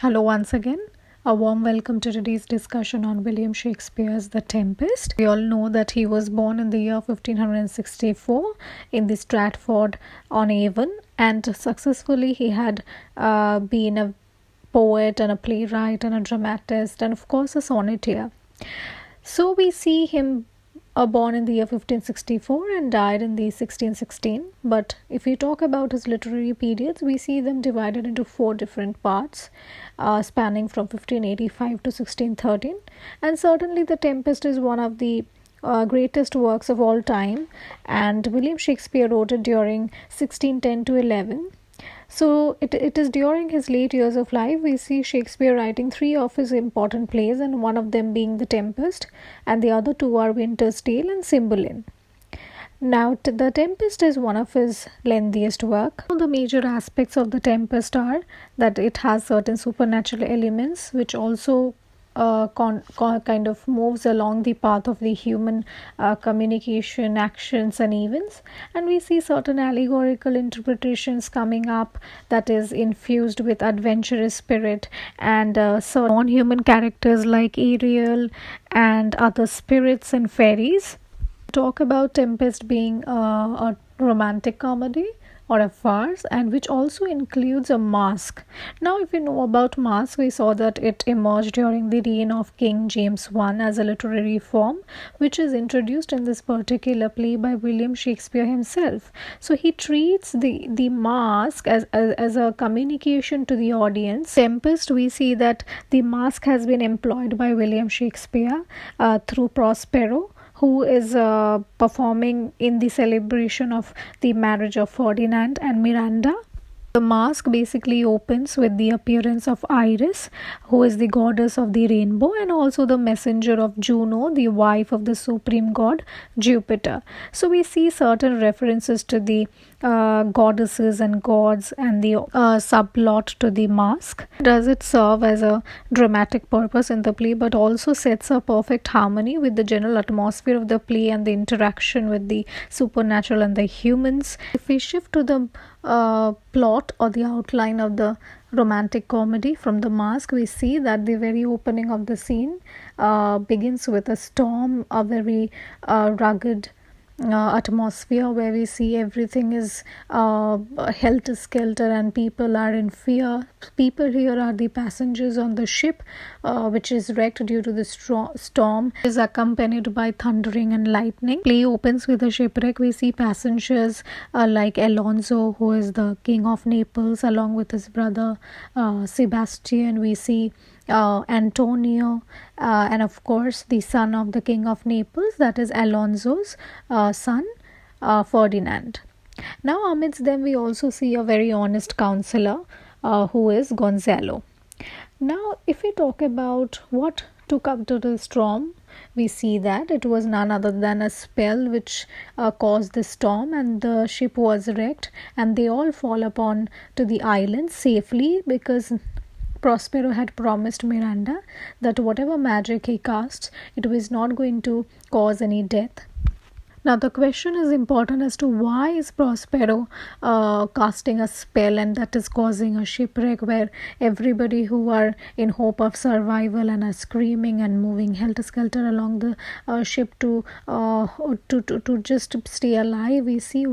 Hello once again. A warm welcome to today's discussion on William Shakespeare's The Tempest. We all know that he was born in the year 1564 in the Stratford-on-Avon, and successfully he had been a poet and a playwright and a dramatist and of course a sonneteer. So we see him born in the year 1564 and died in the 1616. But if we talk about his literary periods, we see them divided into four different parts, spanning from 1585 to 1613. And certainly the Tempest is one of the greatest works of all time, and William Shakespeare wrote it during 1610 to 11. So it is during his late years of life we see Shakespeare writing three of his important plays, and one of them being The Tempest, and the other two are Winter's Tale and Cymbeline. Now, The Tempest is one of his lengthiest work. The major aspects of The Tempest are that it has certain supernatural elements which also kind of moves along the path of the human communication, actions and events, and we see certain allegorical interpretations coming up that is infused with adventurous spirit and certain non-human characters like Ariel and other spirits and fairies. Talk about Tempest being a romantic comedy or a farce, and which also includes a masque. Now, if you know about masque, we saw that it emerged during the reign of King James I as a literary form, which is introduced in this particular play by William Shakespeare himself. So he treats the masque as a communication to the audience. Tempest, we see that the masque has been employed by William Shakespeare through Prospero, who is performing in the celebration of the marriage of Ferdinand and Miranda. The masque basically opens with the appearance of Iris, who is the goddess of the rainbow and also the messenger of Juno, the wife of the supreme god Jupiter. So we see certain references to the goddesses and gods and the subplot to the masque. Does it serve as a dramatic purpose in the play, but also sets a perfect harmony with the general atmosphere of the play and the interaction with the supernatural and the humans. If we shift to the plot or the outline of the romantic comedy from the masque, we see that the very opening of the scene begins with a storm, a very rugged atmosphere where we see everything is helter-skelter and people are in fear. People here are the passengers on the ship which is wrecked due to the storm. It is accompanied by thundering and lightning. Play opens with a shipwreck. We see passengers like Alonso, who is the king of Naples, along with his brother Sebastian. We see Antonio and of course the son of the king of Naples, that is Alonso's son Ferdinand. Now amidst them we also see a very honest counselor who is Gonzalo. Now if we talk about what took up to the storm, we see that it was none other than a spell which caused the storm, and the ship was wrecked and they all fall upon to the island safely because Prospero had promised Miranda that whatever magic he casts, it was not going to cause any death. Now the question is important as to why is Prospero casting a spell and that is causing a shipwreck where everybody who are in hope of survival and are screaming and moving helter-skelter along the ship to just stay alive. We see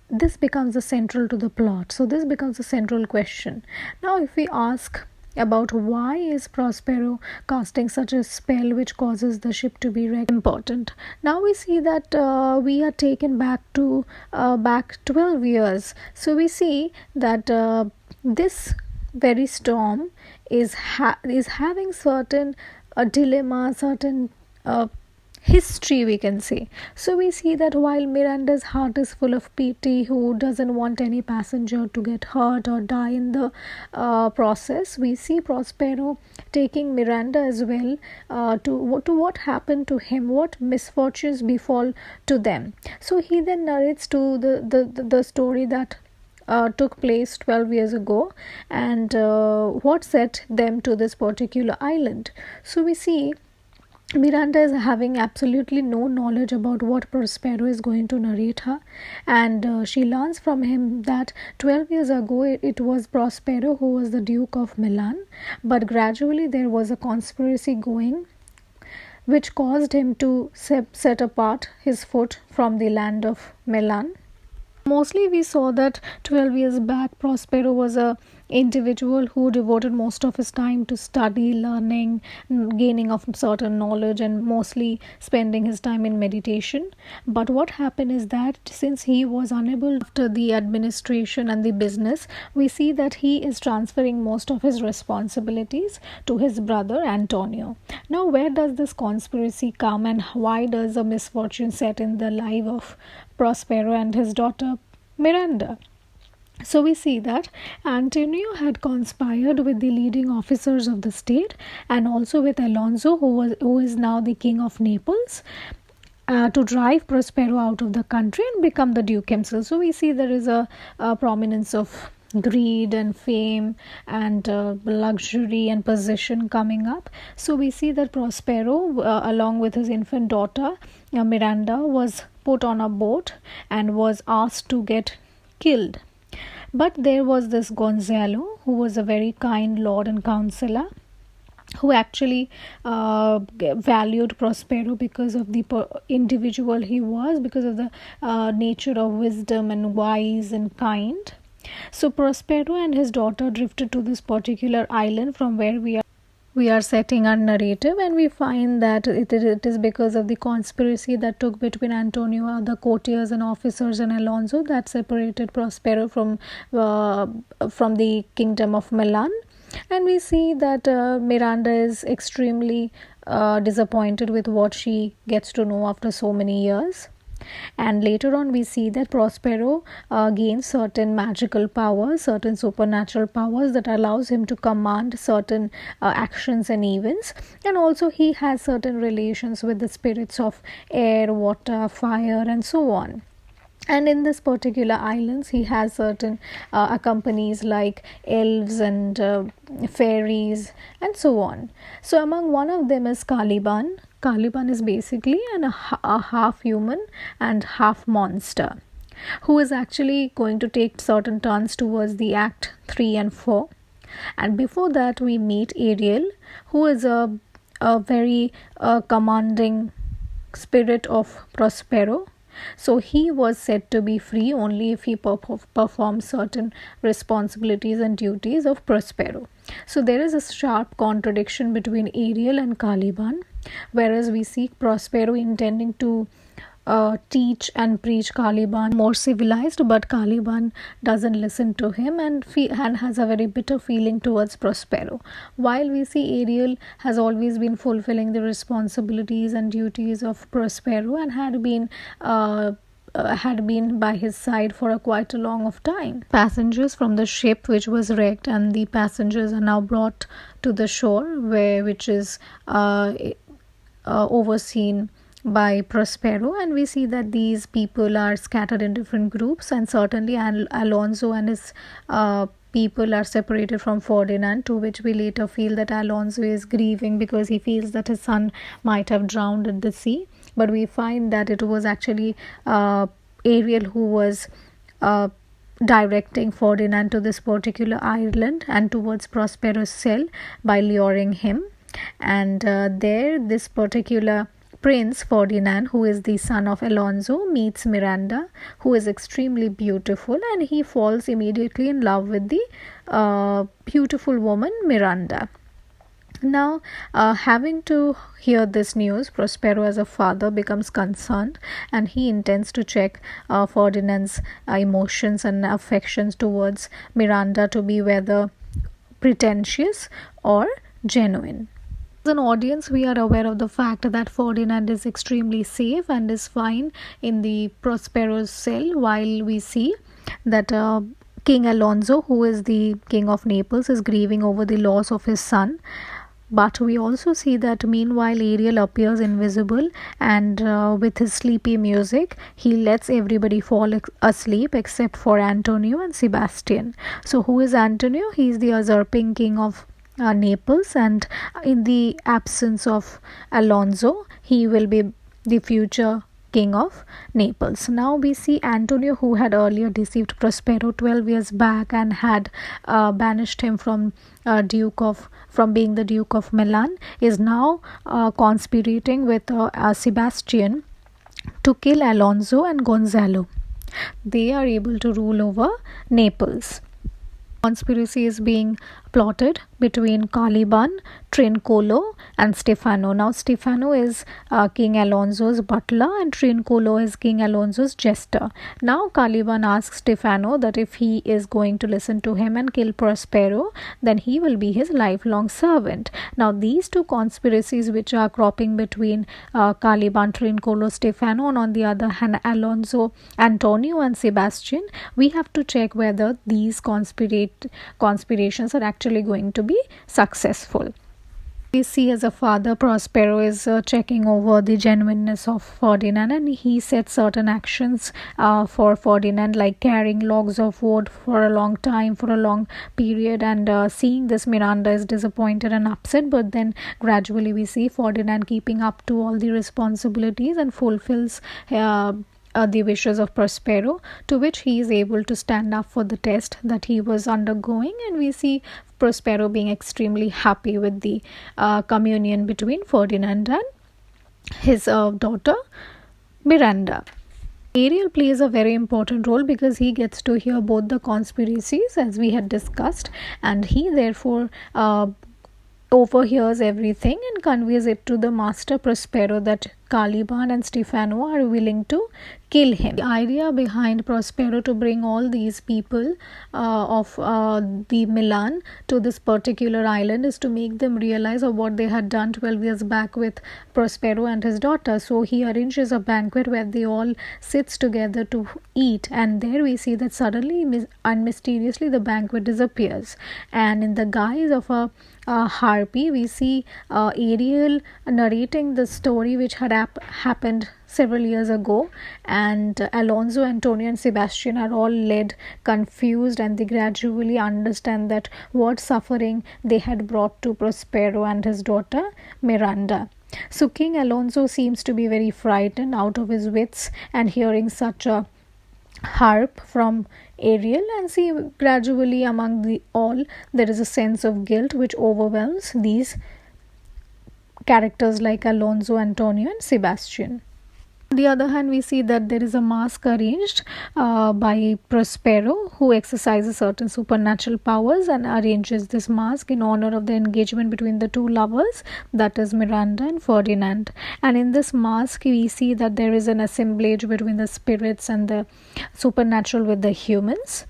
this becomes the central to the plot. So this becomes a central question. Now if we ask about why is Prospero casting such a spell which causes the ship to be wrecked, important. Now we see that we are taken back 12 years. So we see that this very storm is having certain dilemma, certain history, we can say. So we see that while Miranda's heart is full of pity, who doesn't want any passenger to get hurt or die in the process, we see Prospero taking Miranda as well to what happened to him, what misfortunes befall to them. So he then narrates to the story that took place 12 years ago and what set them to this particular island. So we see Miranda is having absolutely no knowledge about what Prospero is going to narrate her, and she learns from him that 12 years ago it was Prospero who was the Duke of Milan, but gradually there was a conspiracy going which caused him to set apart his foot from the land of Milan. Mostly we saw that 12 years back Prospero was a individual who devoted most of his time to study, learning, gaining of certain knowledge, and mostly spending his time in meditation. But what happened is that since he was unable after the administration and the business, we see that he is transferring most of his responsibilities to his brother Antonio. Now where does this conspiracy come, and why does a misfortune set in the life of Prospero and his daughter Miranda? So we see that Antonio had conspired with the leading officers of the state and also with Alonso, who is now the king of Naples, to drive Prospero out of the country and become the duke himself. So we see there is a prominence of greed and fame and luxury and position coming up. So we see that Prospero, along with his infant daughter Miranda, was put on a boat and was asked to get killed. But there was this Gonzalo, who was a very kind lord and counselor, who actually valued Prospero because of the individual he was, because of the nature of wisdom and wise and kind. So Prospero and his daughter drifted to this particular island from where we are setting our narrative, and we find that it is because of the conspiracy that took between Antonio, other courtiers and officers, and Alonso that separated Prospero from the kingdom of Milan. And we see that Miranda is extremely disappointed with what she gets to know after so many years. And later on we see that Prospero gains certain magical powers, certain supernatural powers that allows him to command certain actions and events, and also he has certain relations with the spirits of air, water, fire and so on. And in this particular islands he has certain accompanies like elves and fairies and so on. So among one of them is Caliban. Caliban is basically a half human and half monster, who is actually going to take certain turns towards the act 3 and 4. And before that we meet Ariel, who is a very commanding spirit of Prospero. So he was said to be free only if he performs certain responsibilities and duties of Prospero. So there is a sharp contradiction between Ariel and Caliban, whereas we see Prospero intending to teach and preach Caliban more civilized, but Caliban doesn't listen to him and has a very bitter feeling towards Prospero, while we see Ariel has always been fulfilling the responsibilities and duties of Prospero and had been by his side for quite a long of time. Passengers from the ship which was wrecked, and the passengers are now brought to the shore, which is overseen by Prospero, and we see that these people are scattered in different groups, and certainly Alonso and his people are separated from Ferdinand, to which we later feel that Alonso is grieving because he feels that his son might have drowned in the sea. But we find that it was actually Ariel who was directing Ferdinand to this particular island and towards Prospero's cell by luring him. And there this particular Prince Ferdinand, who is the son of Alonso, meets Miranda, who is extremely beautiful, and he falls immediately in love with the beautiful woman Miranda. Now, having to hear this news, Prospero as a father becomes concerned, and he intends to check Ferdinand's emotions and affections towards Miranda to be whether pretentious or genuine. As an audience, we are aware of the fact that Ferdinand is extremely safe and is fine in the Prospero's cell, while we see that King Alonso, who is the king of Naples, is grieving over the loss of his son. But we also see that meanwhile Ariel appears invisible, and with his sleepy music he lets everybody fall asleep except for Antonio and Sebastian. So who is Antonio? He is the usurping king of Naples, and in the absence of Alonso, he will be the future king of Naples. Now we see Antonio, who had earlier deceived Prospero 12 years back and had banished him from being the Duke of Milan, is now conspirating with Sebastian to kill Alonso and Gonzalo. They are able to rule over Naples. Conspiracy is being plotted between Caliban, Trincolo and Stefano. Now Stefano is King Alonso's butler and Trincolo is King Alonso's jester. Now Caliban asks Stefano that if he is going to listen to him and kill Prospero, then he will be his lifelong servant. Now these two conspiracies which are cropping between Caliban, Trincolo, Stefano, and on the other hand Alonso, Antonio and Sebastian, we have to check whether these conspirations are actually going to be successful. We see as a father, Prospero is checking over the genuineness of Ferdinand, and he set certain actions for Ferdinand, like carrying logs of wood for a long time, for a long period, and seeing this, Miranda is disappointed and upset, but then gradually we see Ferdinand keeping up to all the responsibilities and fulfills the wishes of Prospero, to which he is able to stand up for the test that he was undergoing, and we see Prospero being extremely happy with the communion between Ferdinand and his daughter Miranda. Ariel plays a very important role because he gets to hear both the conspiracies as we had discussed, and he therefore overhears everything and conveys it to the master Prospero that Caliban and Stefano are willing to kill him. The idea behind Prospero to bring all these people of the Milan to this particular island is to make them realize of what they had done 12 years back with Prospero and his daughter. So he arranges a banquet where they all sits together to eat, and there we see that suddenly and mysteriously the banquet disappears, and in the guise of a harpy we see Ariel narrating the story which had happened several years ago, and Alonso, Antonio and Sebastian are all led confused, and they gradually understand that what suffering they had brought to Prospero and his daughter Miranda. So King Alonso seems to be very frightened, out of his wits, and hearing such a harp from Ariel, and see gradually among all there is a sense of guilt which overwhelms these characters like Alonso, Antonio and Sebastian. On the other hand, we see that there is a mask arranged by Prospero, who exercises certain supernatural powers and arranges this mask in honor of the engagement between the two lovers, that is Miranda and Ferdinand. And in this mask we see that there is an assemblage between the spirits and the supernatural with the humans.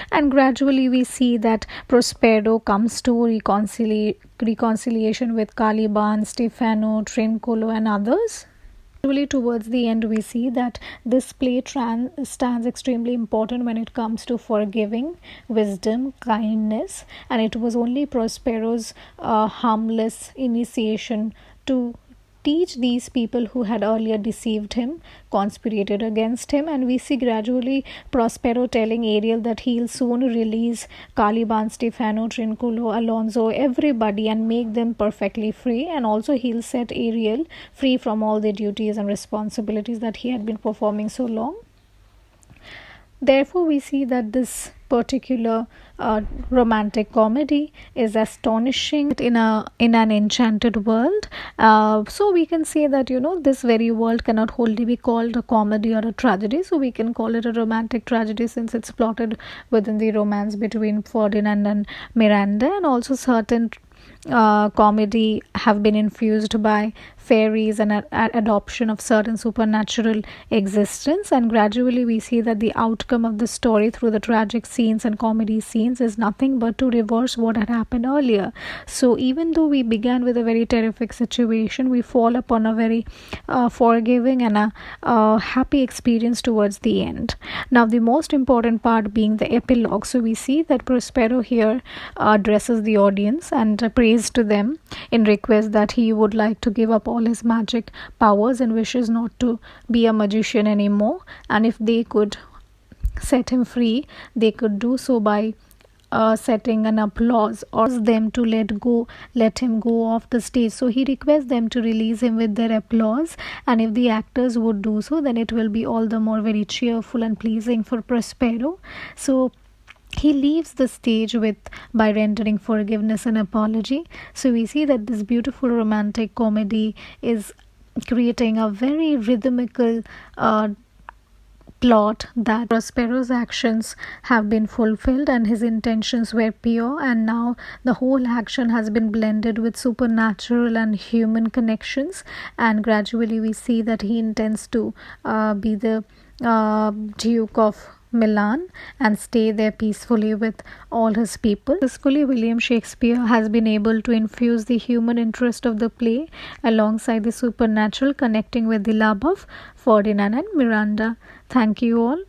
And gradually we see that Prospero comes to reconciliation with Caliban, Stefano, Trincolo and others. Towards the end we see that this play stands extremely important when it comes to forgiving, wisdom, kindness, and it was only Prospero's harmless initiation to teach these people who had earlier deceived him, conspirated against him, and we see gradually Prospero telling Ariel that he'll soon release Caliban, Stefano, Trincolo, Alonso, everybody, and make them perfectly free, and also he'll set Ariel free from all the duties and responsibilities that he had been performing so long. Therefore, we see that this particular romantic comedy is astonishing in an enchanted world. So we can say that this very world cannot wholly be called a comedy or a tragedy. So we can call it a romantic tragedy since it's plotted within the romance between Ferdinand and Miranda, and also certain comedy have been infused by fairies and adoption of certain supernatural existence, and gradually we see that the outcome of the story through the tragic scenes and comedy scenes is nothing but to reverse what had happened earlier. So even though we began with a very terrific situation, we fall upon a very forgiving and a happy experience towards the end. Now the most important part being the epilogue. So we see that Prospero here addresses the audience and prays to them in request that he would like to give up all his magic powers and wishes not to be a magician anymore, and if they could set him free, they could do so by setting an applause or them to let him go off the stage. So he requests them to release him with their applause, and if the actors would do so, then it will be all the more very cheerful and pleasing for Prospero. So he leaves the stage by rendering forgiveness and apology. So we see that this beautiful romantic comedy is creating a very rhythmical plot that Prospero's actions have been fulfilled and his intentions were pure, and now the whole action has been blended with supernatural and human connections, and gradually we see that he intends to be the Duke of Milan and stay there peacefully with all his people. Successfully, William Shakespeare has been able to infuse the human interest of the play alongside the supernatural, connecting with the love of Ferdinand and Miranda. Thank you all.